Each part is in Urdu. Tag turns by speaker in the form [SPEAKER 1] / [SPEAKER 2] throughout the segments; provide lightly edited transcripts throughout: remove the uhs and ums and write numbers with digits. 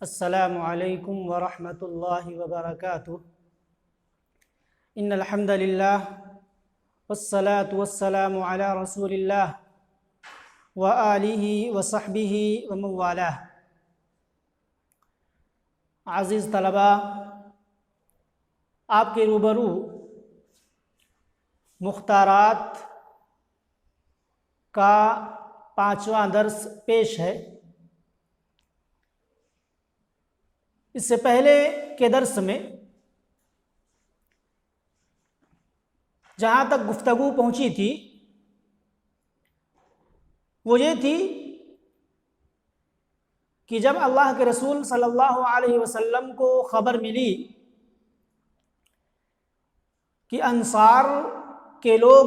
[SPEAKER 1] السلام علیکم ورحمۃ اللہ وبرکاتہ۔ ان الحمد للہ والصلاة والسلام علی رسول اللہ وآلہ وصحبہ ومن والاه۔ عزیز طلباء، آپ کے روبرو مختارات کا 5واں درس پیش ہے۔ اس سے پہلے کے درس میں جہاں تک گفتگو پہنچی تھی وہ یہ تھی کہ جب اللہ کے رسول صلی اللہ علیہ وسلم کو خبر ملی کہ انصار کے لوگ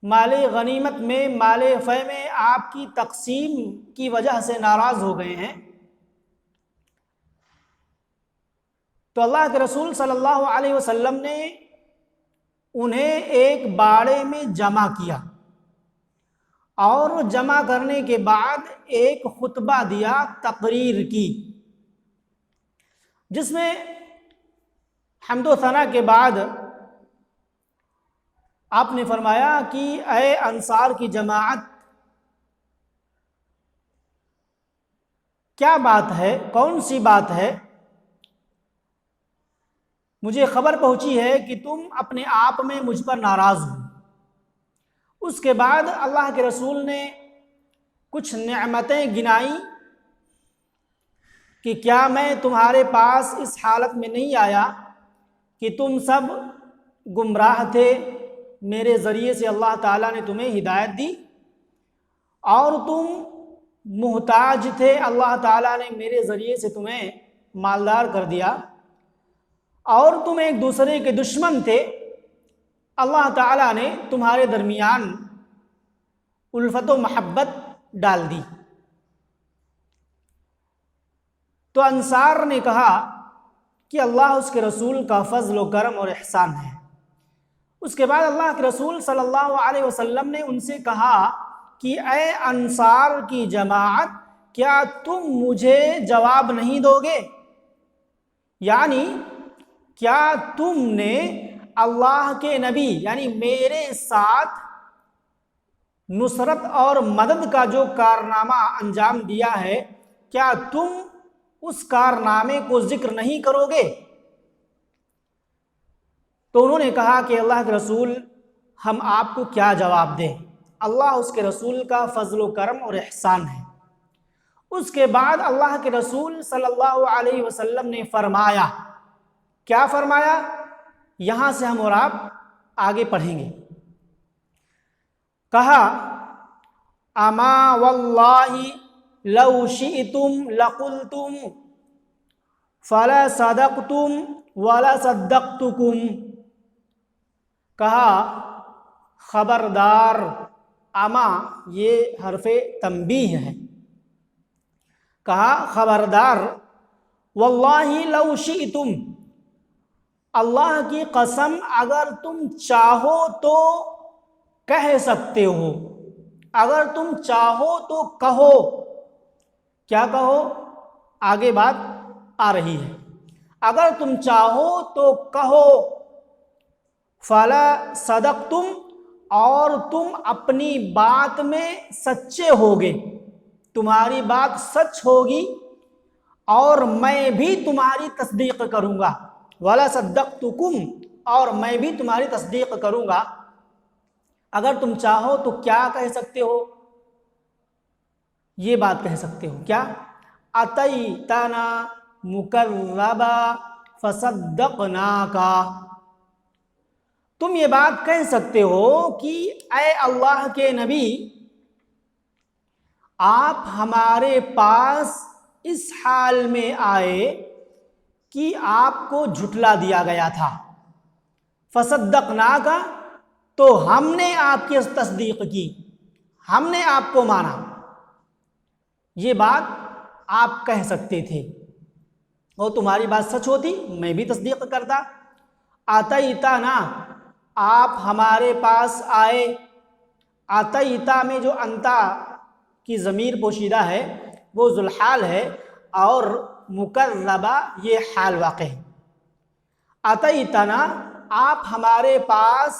[SPEAKER 1] مال غنیمت میں، مال فے میں آپ کی تقسیم کی وجہ سے ناراض ہو گئے ہیں، تو اللہ کے رسول صلی اللہ علیہ وسلم نے انہیں ایک باڑے میں جمع کیا اور جمع کرنے کے بعد ایک خطبہ دیا، تقریر کی، جس میں حمد و ثنا کے بعد آپ نے فرمایا کہ اے انصار کی جماعت، کیا بات ہے، کون سی بات ہے؟ مجھے خبر پہنچی ہے کہ تم اپنے آپ میں مجھ پر ناراض ہو۔ اس کے بعد اللہ کے رسول نے کچھ نعمتیں گنائیں کہ کیا میں تمہارے پاس اس حالت میں نہیں آیا کہ تم سب گمراہ تھے، میرے ذریعے سے اللہ تعالیٰ نے تمہیں ہدایت دی، اور تم محتاج تھے، اللہ تعالیٰ نے میرے ذریعے سے تمہیں مالدار کر دیا، اور تم ایک دوسرے کے دشمن تھے، اللہ تعالیٰ نے تمہارے درمیان الفت و محبت ڈال دی۔ تو انصار نے کہا کہ اللہ اس کے رسول کا فضل و کرم اور احسان ہے۔ اس کے بعد اللہ کے رسول صلی اللہ علیہ وسلم نے ان سے کہا کہ اے انصار کی جماعت، کیا تم مجھے جواب نہیں دو گے؟ یعنی کیا تم نے اللہ کے نبی یعنی میرے ساتھ نصرت اور مدد کا جو کارنامہ انجام دیا ہے، کیا تم اس کارنامے کو ذکر نہیں کرو گے؟ تو انہوں نے کہا کہ اللہ کے رسول، ہم آپ کو کیا جواب دیں، اللہ اس کے رسول کا فضل و کرم اور احسان ہے۔ اس کے بعد اللہ کے رسول صلی اللہ علیہ وسلم نے فرمایا، کیا فرمایا؟ یہاں سے ہم اور آپ آگے پڑھیں گے۔ کہا اما واللہ لو شئتم لقلتم فلا صدقتم ولا صدقتکم۔ کہا خبردار، اما یہ حرف تنبیہ ہے، کہا خبردار، واللہ لو شئتم، اللہ کی قسم اگر تم چاہو تو کہہ سکتے ہو، اگر تم چاہو تو کہو۔ کیا کہو؟ آگے بات آ رہی ہے، اگر تم چاہو تو کہو، فلا صدقتم، اور تم اپنی بات میں سچے ہوگے، تمہاری بات سچ ہوگی اور میں بھی تمہاری تصدیق کروں گا، ولا صدقتکم، اور میں بھی تمہاری تصدیق کروں گا۔ اگر تم چاہو تو کیا کہہ سکتے ہو؟ یہ بات کہہ سکتے ہو، کیا؟ اتیتنا مکذبا فصدقناک، تم یہ بات کہہ سکتے ہو کہ اے اللہ کے نبی، آپ ہمارے پاس اس حال میں آئے کہ آپ کو جھٹلا دیا گیا تھا، فصدقناک، تو ہم نے آپ کی تصدیق کی، ہم نے آپ کو مانا۔ یہ بات آپ کہہ سکتے تھے، اور تمہاری بات سچ ہوتی میں بھی تصدیق کرتا۔ اتیتنا، آپ ہمارے پاس آئے، اتیتا میں جو انتا کی ضمیر پوشیدہ ہے، وہ ذوالحال ہے اور مکذبہ یہ حال واقع ہے۔ اتیتنا آپ ہمارے پاس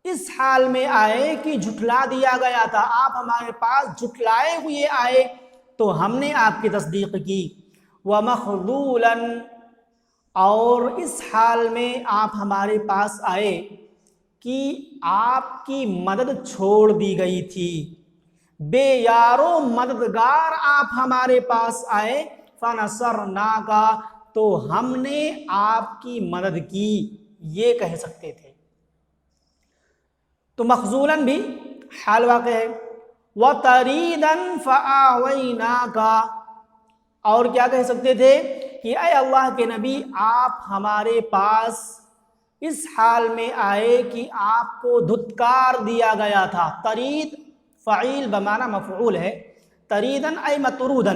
[SPEAKER 1] اس حال میں آئے کہ جھٹلا دیا گیا تھا، آپ ہمارے پاس جھٹلائے ہوئے آئے تو ہم نے آپ کی تصدیق کی۔ وَمَخْذُولًا اور اس حال میں آپ ہمارے پاس آئے کہ آپ کی مدد چھوڑ دی گئی تھی، بے یار و مددگار آپ ہمارے پاس آئے، فَنَصَرْنَاكَ تو ہم نے آپ کی مدد کی، یہ کہہ سکتے تھے۔ تو مخذولاً بھی حال واقع ہے۔ وَطَرِيدًا فَآوَيْنَاكَ اور کیا کہہ سکتے تھے کہ اے اللہ کے نبی آپ ہمارے پاس اس حال میں آئے کہ آپ کو دھتکار دیا گیا تھا۔ طرید فعیل بمعنی مفعول ہے، طریداً اے مطروداً،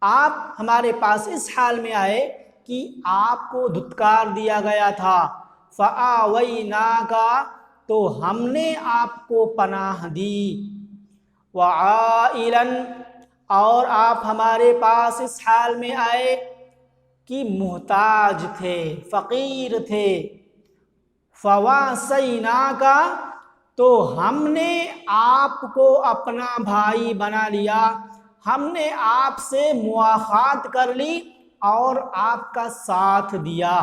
[SPEAKER 1] آپ ہمارے پاس اس حال میں آئے کہ آپ کو دھتکار دیا گیا تھا۔ فَآوَيْنَاكَ تو ہم نے آپ کو پناہ دی۔ وَعَائِلًا اور آپ ہمارے پاس اس حال میں آئے کہ محتاج تھے، فقیر تھے۔ فَوَاسَيْنَاكَ تو ہم نے آپ کو اپنا بھائی بنا لیا، ہم نے آپ سے مواخات کر لی اور آپ کا ساتھ دیا۔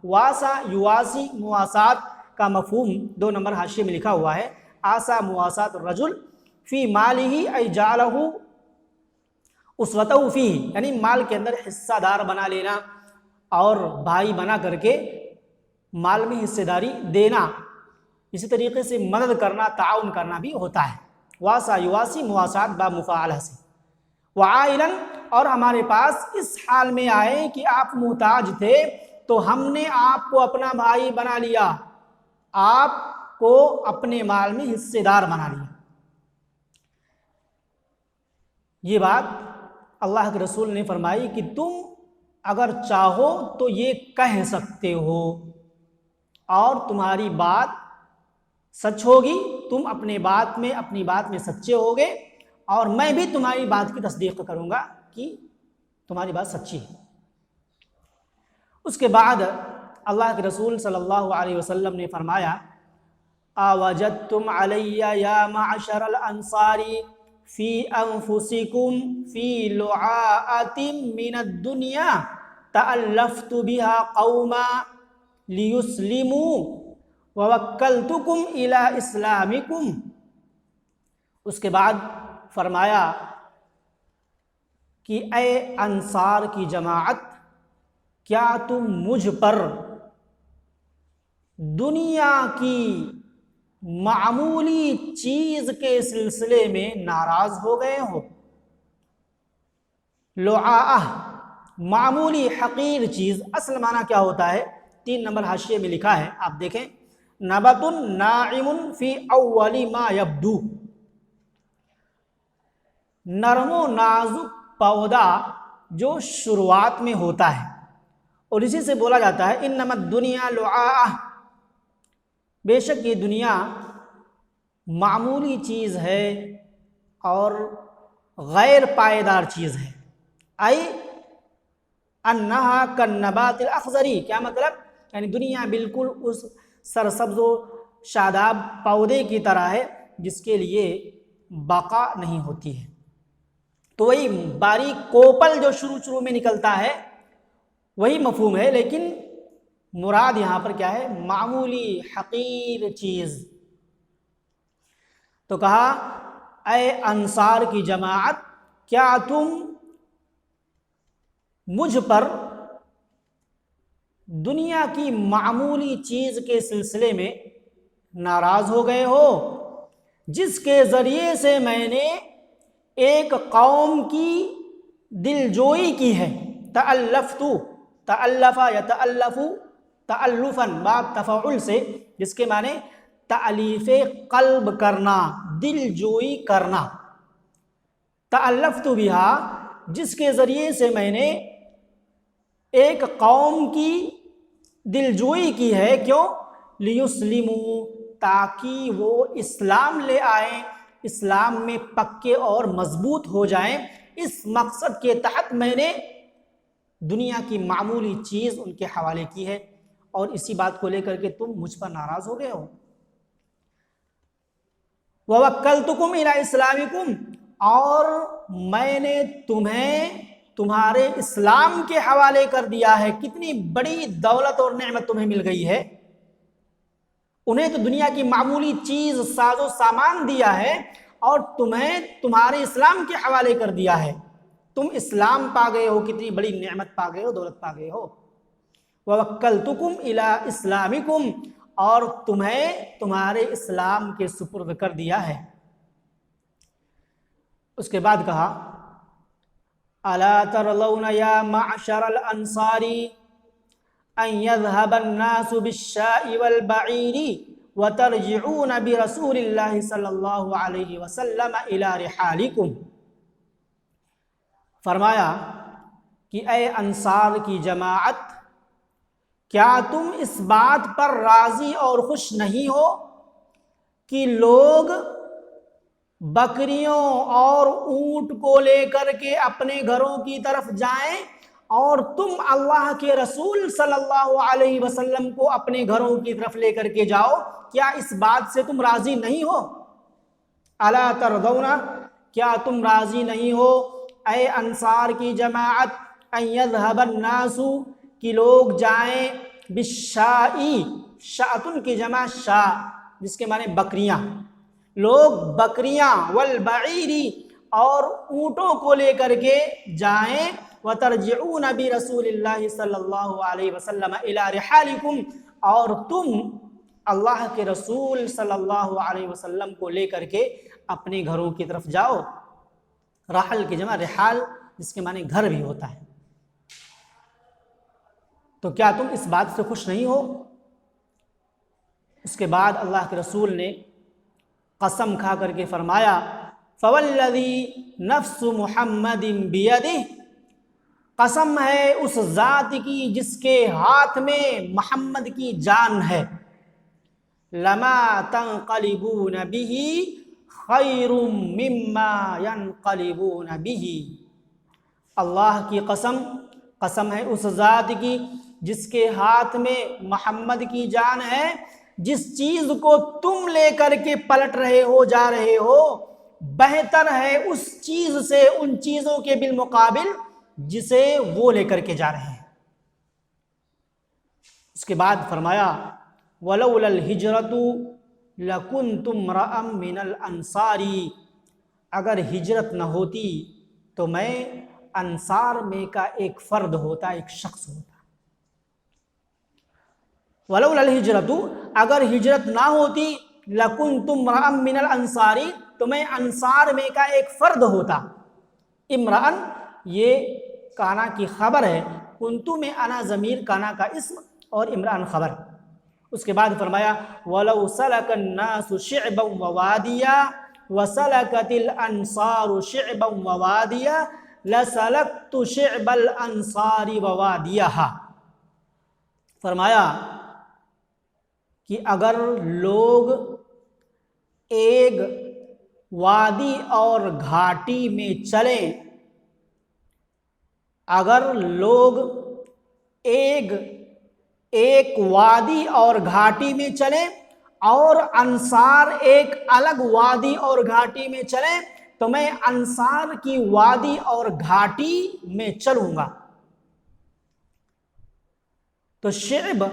[SPEAKER 1] واسا یواسی مواسات کا مفہوم 2 نمبر حاشیے میں لکھا ہوا ہے۔ آسا مواسات الرجل فی مالہ ای جعلہ اسوتہ فیہ، یعنی مال کے اندر حصہ دار بنا لینا اور بھائی بنا کر کے مال میں حصہ داری دینا، اسی طریقے سے مدد کرنا، تعاون کرنا بھی ہوتا ہے۔ واسا یواسی مواسات با مفاعلہ سے۔ وعائلاً اور ہمارے پاس اس حال میں آئے کہ آپ محتاج تھے تو ہم نے آپ کو اپنا بھائی بنا لیا، آپ کو اپنے مال میں حصے دار بنا لیا۔ یہ بات اللہ کے رسول نے فرمائی کہ تم اگر چاہو تو یہ کہہ سکتے ہو اور تمہاری بات سچ ہوگی، تم اپنی بات میں سچے ہوگے اور میں بھی تمہاری بات کی تصدیق کروں گا کہ تمہاری بات سچی ہے۔ اس کے بعد اللہ کے رسول صلی اللہ علیہ وسلم نے فرمایا اَوَجَدْتُمْ عَلَيَّ يَا مَعْشَرَ الْأَنصَارِ فِي أَنفُسِكُمْ فِي لُعَاءَةٍ مِّنَ الدُّنْيَا تَأَلَّفْتُ بِهَا قَوْمًا لِيُسْلِمُوا وَوَكَّلْتُكُمْ إِلَىٰ إِسْلَامِكُمْ۔ اس کے بعد فرمایا کہ اے انصار کی جماعت، کیا تم مجھ پر دنیا کی معمولی چیز کے سلسلے میں ناراض ہو گئے ہو؟ لعاءہ معمولی حقیر چیز، اصل معنی کیا ہوتا ہے؟ 3 نمبر حاشیے میں لکھا ہے، آپ دیکھیں، نبت ناعم فی اول ما یبدو، نرم و نازک پودا جو شروعات میں ہوتا ہے، اور اسی سے بولا جاتا ہے انما الدنیا لعاءہ، بے شک یہ دنیا معمولی چیز ہے اور غیر پائیدار چیز ہے۔ ای انہا کالنبات الاخضری، کیا مطلب؟ یعنی دنیا بالکل اس سرسبز و شاداب پودے کی طرح ہے جس کے لیے بقا نہیں ہوتی ہے۔ تو وہی باریک کوپل جو شروع میں نکلتا ہے وہی مفہوم ہے، لیکن مراد یہاں پر کیا ہے؟ معمولی حقیر چیز۔ تو کہا اے انصار کی جماعت، کیا تم مجھ پر دنیا کی معمولی چیز کے سلسلے میں ناراض ہو گئے ہو جس کے ذریعے سے میں نے ایک قوم کی دلجوئی کی ہے؟ تألفت، تألف یا تألف تألفاً باب تفعل سے، جس کے معنی تألیف قلب کرنا، دل جوئی کرنا۔ تألفت بہا، جس کے ذریعے سے میں نے ایک قوم کی دلجوئی کی ہے، کیوں؟ لیسلموا، تاکہ وہ اسلام لے آئیں، اسلام میں پکے اور مضبوط ہو جائیں، اس مقصد کے تحت میں نے دنیا کی معمولی چیز ان کے حوالے کی ہے، اور اسی بات کو لے کر کے تم مجھ پر ناراض ہو گئے ہو۔ وَوَكَّلْتُكُمْ إِلَىٰ إِسْلَامِكُمْ، اور میں نے تمہیں تمہارے اسلام کے حوالے کر دیا ہے۔ کتنی بڑی دولت اور نعمت تمہیں مل گئی ہے۔ انہیں تو دنیا کی معمولی چیز، ساز و سامان دیا ہے، اور تمہیں تمہارے اسلام کے حوالے کر دیا ہے۔ تم اسلام پا گئے ہو، کتنی بڑی نعمت پا گئے ہو، دولت پا گئے ہو۔ وَوَكَّلْتُكُمْ إِلَىٰ إِسْلَامِكُمْ، اور تمہیں تمہارے اسلام کے سپرد کر دیا ہے۔ اس کے بعد کہا أَلَا تَرْضَوْنَ يَا مَعْشَرَ الْأَنصَارِ أَنْ يَذْهَبَ النَّاسُ بِالشَّاءِ وَالْبَعِيرِ وَتَرْجِعُونَ بِرَسُولِ اللَّهِ صلی اللہ علیہ وسلم إِلَىٰ رِحَالِكُمْ۔ فرمایا کہ اے انصار کی جماعت، کیا تم اس بات پر راضی اور خوش نہیں ہو کہ لوگ بکریوں اور اونٹ کو لے کر کے اپنے گھروں کی طرف جائیں، اور تم اللہ کے رسول صلی اللہ علیہ وسلم کو اپنے گھروں کی طرف لے کر کے جاؤ؟ کیا اس بات سے تم راضی نہیں ہو؟ الا ترضون، کیا تم راضی نہیں ہو اے انصار کی جماعت، ان یذهب الناس، کہ لوگ جائیں، بالشائی، شاۃن کی جمع شاء جس کے معنی بکریاں، لوگ بکریاں، والبعیری، اور اونٹوں کو لے کر کے جائیں، وترجعون برسول اللہ صلی اللہ علیہ وسلم الی رحالکم، اور تم اللہ کے رسول صلی اللہ علیہ وسلم کو لے کر کے اپنے گھروں کی طرف جاؤ۔ رحل کی جمع رحال جس کے معنی گھر بھی ہوتا ہے۔ تو کیا تم اس بات سے خوش نہیں ہو؟ اس کے بعد اللہ کے رسول نے قسم کھا کر کے فرمایا، فوالذی نفس محمد بیدہ، قسم ہے اس ذات کی جس کے ہاتھ میں محمد کی جان ہے، لما تنقلبون بہ خیر مما ینقلبون بہ، اللہ کی قسم، قسم ہے اس ذات کی جس کے ہاتھ میں محمد کی جان ہے، جس چیز کو تم لے کر کے پلٹ رہے ہو، جا رہے ہو، بہتر ہے اس چیز سے، ان چیزوں کے بالمقابل جسے وہ لے کر کے جا رہے ہیں۔ اس کے بعد فرمایا، وَلَوْلَا الْهِجْرَةُ لَكُنْتُ امْرَأً مِّنَ الْأَنصَارِ، اگر ہجرت نہ ہوتی تو میں انصار میں کا ایک فرد ہوتا، ایک شخص ہوتا۔ وَلَوْلَا الْهِجْرَةُ، اگر ہجرت نہ ہوتی، لَكُنْتُ امْرَأً مِّنَ الْأَنصَارِ، تو میں انصار میں کا ایک فرد ہوتا۔ امرأن یہ کانا کی خبر ہے، کنتو میں انا ضمیر کانا کا اسم، اور امرأن خبر۔ اس کے بعد فرمایا، وَلَوْ سَلَكَ النَّاسُ شِعْبًا وَوَادِيًا وَسَلَكَتِ الْأَنصَارُ شِعْبًا وَوَادِيًا لَسَلَكْتُ شِعْبَ الْأَنصَارِ وَوَادِيَهَا۔ فرمایا کہ اگر لوگ ایک وادی اور گھاٹی میں چلیں، اگر لوگ ایک وادی اور گھاٹی میں چلیں اور انصار ایک الگ وادی اور گھاٹی میں چلیں، تو میں انصار کی وادی اور گھاٹی میں چلوں گا۔ تو شعب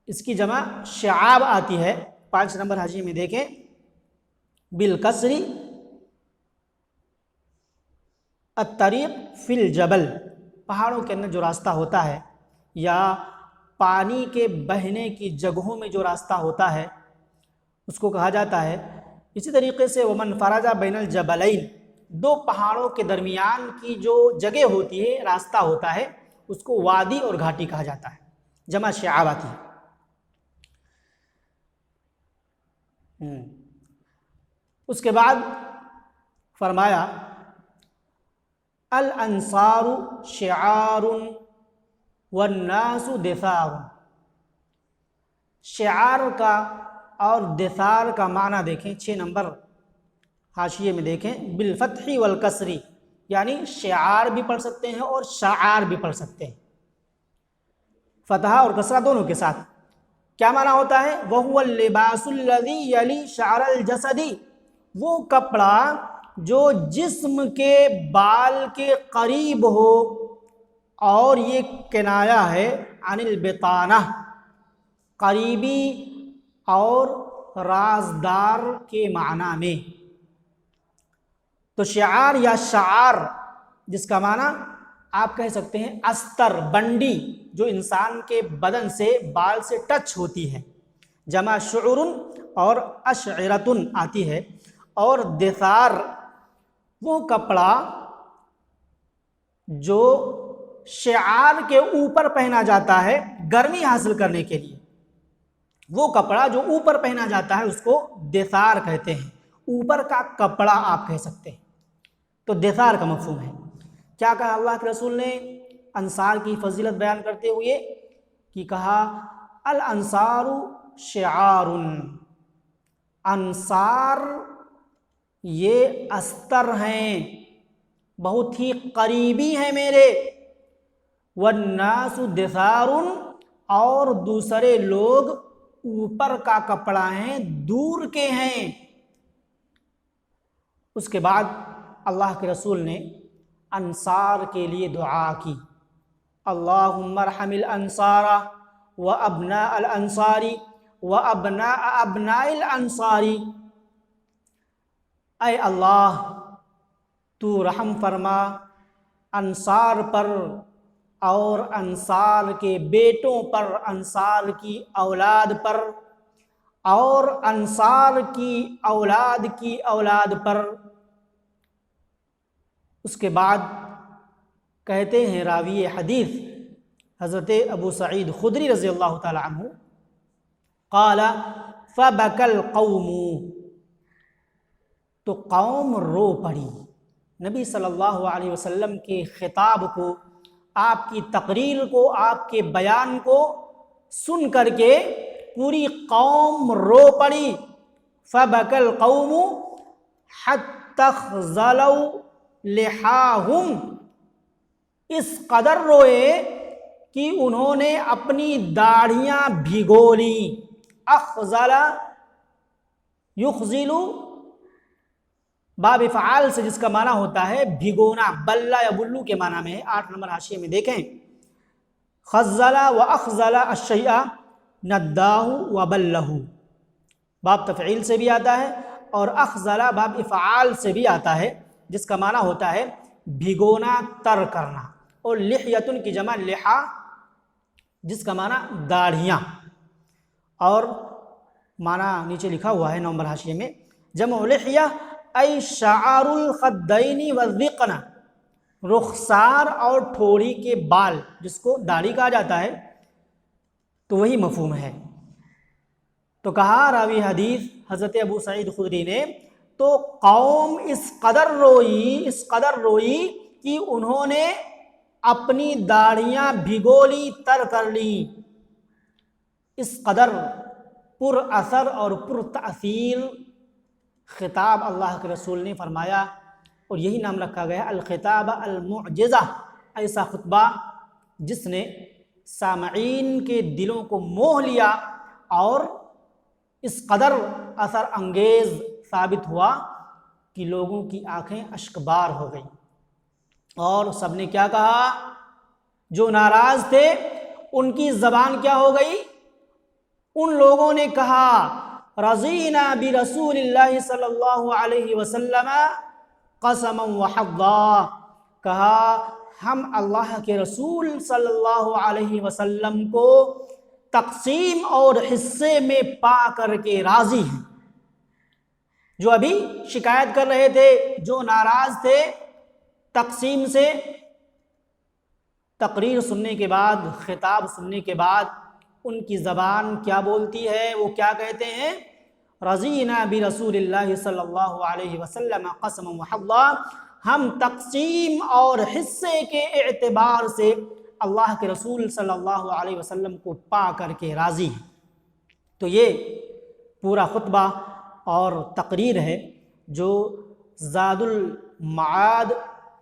[SPEAKER 1] اس کی جمع شعاب آتی ہے، 5 نمبر حاشیے میں دیکھیں، بالکسری الطریق فی الجبل، پہاڑوں کے اندر جو راستہ ہوتا ہے یا پانی کے بہنے کی جگہوں میں جو راستہ ہوتا ہے اس کو کہا جاتا ہے۔ اسی طریقے سے ومن فرج بین الجبلین، 2 پہاڑوں کے درمیان کی جو جگہ ہوتی ہے، راستہ ہوتا ہے، اس کو وادی اور گھاٹی کہا جاتا ہے، جمع شعاب آتی ہے۔ اس کے بعد فرمایا، الانصار شعار والناس دثار، شعار کا اور دثار کا معنی دیکھیں، 6 نمبر حاشیے میں دیکھیں، بالفتح والکسری، یعنی شعار بھی پڑھ سکتے ہیں اور شعار بھی پڑھ سکتے ہیں، فتحہ اور کسرہ دونوں کے ساتھ۔ کیا معنی ہوتا ہے؟ وَهُوَ اللِّبَاسُ الَّذِي يَلِي شَعْرَ الْجَسَدِ، وہ کپڑا جو جسم کے بال کے قریب ہو، اور یہ کنایہ ہے عن البطانہ، قریبی اور رازدار کے معنی میں۔ تو شعار یا شعار جس کا معنی آپ کہہ سکتے ہیں استر، بنڈی جو انسان کے بدن سے بال سے ٹچ ہوتی ہے، جمع شعور اور اشعرتن آتی ہے، اور دثار وہ کپڑا جو شعار کے اوپر پہنا جاتا ہے گرمی حاصل کرنے کے لیے، وہ کپڑا جو اوپر پہنا جاتا ہے اس کو دثار کہتے ہیں، اوپر کا کپڑا آپ کہہ سکتے ہیں۔ تو دثار کا مفہوم ہے۔ کیا کہا اللہ کے رسول نے انصار کی فضیلت بیان کرتے ہوئے؟ کہ کہا الانصار شعار، انصار یہ استر ہیں، بہت ہی قریبی ہیں میرے، والناس دثار، اور دوسرے لوگ اوپر کا کپڑا ہیں، دور کے ہیں۔ اس کے بعد اللہ کے رسول نے انصار کے لیے دعا کی، اللہم ارحم الانصار وابناء الانصار وابناء ابناء الانصار، اے اللہ تو رحم فرما انصار پر اور انصار کے بیٹوں پر، انصار کی اولاد پر، اور انصار کی اولاد کی اولاد پر۔ اس کے بعد کہتے ہیں راوی حدیث حضرت ابو سعید خدری رضی اللہ تعالی عنہ، قال فبكى القوم، تو قوم رو پڑی نبی صلی اللہ علیہ وسلم کے خطاب کو، آپ کی تقریر کو، آپ کے بیان کو سن کر کے پوری قوم رو پڑی۔ فبكى القوم حتى اخضلوا لحاهم، اس قدر روئے کہ انہوں نے اپنی داڑھیاں بھگو لی۔ اخضل یخزل باب فعال سے جس کا معنی ہوتا ہے بھگونا، بلّا یا بلو کے معنی میں ہے، 8 نمبر حاشیے میں دیکھیں۔ خزل و اخزل الشیء نداہ و بلہ، باب تفعیل سے بھی آتا ہے، اور اخزل باب افعال سے بھی آتا ہے جس کا معنی ہوتا ہے بھگونا، تر کرنا، اور لحیتن کی جمع لحا جس کا معنی داڑھیاں، اور معنی نیچے لکھا ہوا ہے 9 نمبر حاشیے میں، جمع لحیہ ای شعار الخدین والذقن، رخسار اور ٹھوڑی کے بال جس کو داڑھی کہا جاتا ہے، تو وہی مفہوم ہے۔ تو کہا راوی حدیث حضرت ابو سعید خدری نے، تو قوم اس قدر روئی کہ انہوں نے اپنی داڑھیاں بھگو لی، تر کر لی۔ اس قدر پر اثر اور پر تأثیر خطاب اللہ کے رسول نے فرمایا، اور یہی نام رکھا گیا الخطاب المعجزہ، ایسا خطبہ جس نے سامعین کے دلوں کو موہ لیا اور اس قدر اثر انگیز ثابت ہوا کہ لوگوں کی آنکھیں اشکبار ہو گئیں، اور سب نے کیا کہا؟ جو ناراض تھے ان کی زبان کیا ہو گئی؟ ان لوگوں نے کہا رضینا برسول اللہ صلی اللہ علیہ وسلم قسما وحظا، کہا ہم اللہ کے رسول صلی اللہ علیہ وسلم کو تقسیم اور حصے میں پا کر کے راضی ہیں۔ جو ابھی شکایت کر رہے تھے، جو ناراض تھے تقسیم سے، تقریر سننے کے بعد، خطاب سننے کے بعد ان کی زبان کیا بولتی ہے؟ وہ کیا کہتے ہیں؟ رضینا برسول اللہ صلی اللہ علیہ وسلم قسما وحظا، ہم تقسیم اور حصے کے اعتبار سے اللہ کے رسول صلی اللہ علیہ وسلم کو پا کر کے راضی ہیں۔ تو یہ پورا خطبہ اور تقریر ہے جو زاد المعاد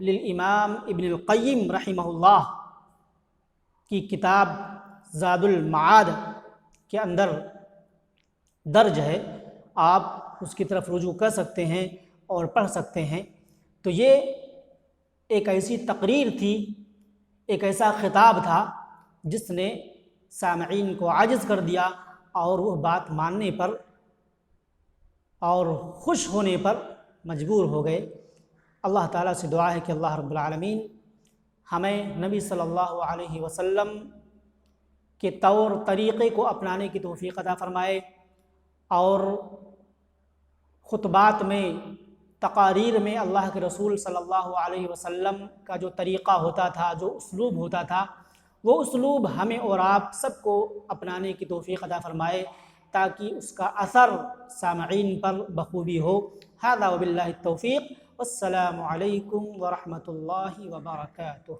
[SPEAKER 1] للامام ابن القیم رحمہ اللہ کی کتاب زاد المعاد کے اندر درج ہے، آپ اس کی طرف رجوع کر سکتے ہیں اور پڑھ سکتے ہیں۔ تو یہ ایک ایسی تقریر تھی، ایک ایسا خطاب تھا جس نے سامعین کو عاجز کر دیا اور وہ بات ماننے پر اور خوش ہونے پر مجبور ہو گئے۔ اللہ تعالیٰ سے دعا ہے کہ اللہ رب العالمین ہمیں نبی صلی اللہ علیہ وسلم کے طور طریقے کو اپنانے کی توفیق عطا فرمائے، اور خطبات میں، تقاریر میں اللہ کے رسول صلی اللہ علیہ وسلم کا جو طریقہ ہوتا تھا، جو اسلوب ہوتا تھا، وہ اسلوب ہمیں اور آپ سب کو اپنانے کی توفیق عطا فرمائے تاکہ اس کا اثر سامعین پر بخوبی ہو۔ ھذا وباللہ التوفیق، والسلام علیکم ورحمۃ اللہ وبرکاتہ۔